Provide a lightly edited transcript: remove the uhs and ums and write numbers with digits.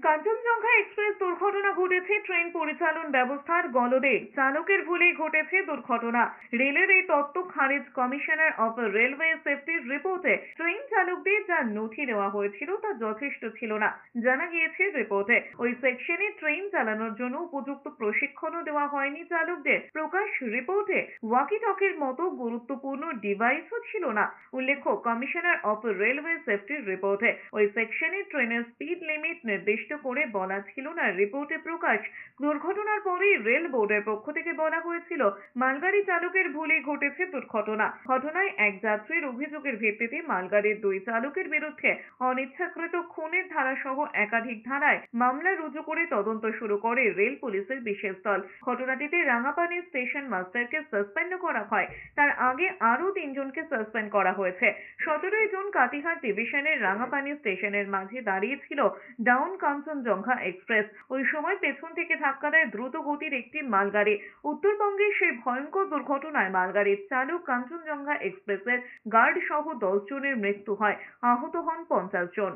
Kanchenjunga express দুর্ঘটনা ঘটেছে train পরিচালন ব্যবস্থার গলদে। চালকের ভুলেই ঘটেছে দুর্ঘটনা। রেলের এই তত্ত্ব খারিজ কমিশনার অফ রেলওয়ে সেফটির রিপোর্টে। ট্রেন চালকদের যা নথি দেওয়া হয়েছিল তা যথেষ্ট ছিল না, জানা গিয়েছে রিপোর্টে। ওই সেকশনে ট্রেন চালানোর জন্য উপযুক্ত প্রশিক্ষণও দেওয়া হয়নি চালকদের। প্রকাশ রিপোর্টে ওয়াকি টকির মতো গুরুত্বপূর্ণ ডিভাইসও ছিল না। উল্লেখ্য, কমিশনার অফ রেলওয়ে সেফটির রিপোর্টে ওই সেকশনে ট্রেনের স্পিড লিমিট নির্দিষ্ট করে বলা ছিল না। রিপোর্টে প্রকাশ, দুর্ঘটনার পরেই রেল বোর্ডের পক্ষ থেকে বলা হয়েছিল মালগাড়ি চালকের ভুলে ঘটেছে দুর্ঘটনা। ঘটনায় এক যাত্রীর অভিযোগের ভিত্তিতে মালগাড়ির দুই চালকের বিরুদ্ধে অনিচ্ছাকৃত খুনের ধারা সহ একাধিক ধারায় মামলা রুজু করে তদন্ত শুরু করে রেল পুলিশের বিশেষ দল। ঘটনাটিতে রাঙাপানি স্টেশন মাস্টারকে সাসপেন্ড করা হয়। তার আগে আরো 3 জনকে সাসপেন্ড করা হয়েছে। 17 জুন কাটিহার ডিভিশনের রাঙাপানি স্টেশনের মাঝে দাঁড়িয়েছিল ডাউন কাঞ্চনজঙ্ঘা এক্সপ্রেস। ওই সময় পেছন থেকে ধাক্কা দেয় দ্রুত গতির একটি মালগাড়ি। উত্তরবঙ্গের সেই ভয়ঙ্কর দুর্ঘটনায় মালগাড়ির চালক কাঞ্চনজঙ্ঘা এক্সপ্রেসের গার্ড সহ 10 জনের মৃত্যু হয়, আহত হন 50 জন।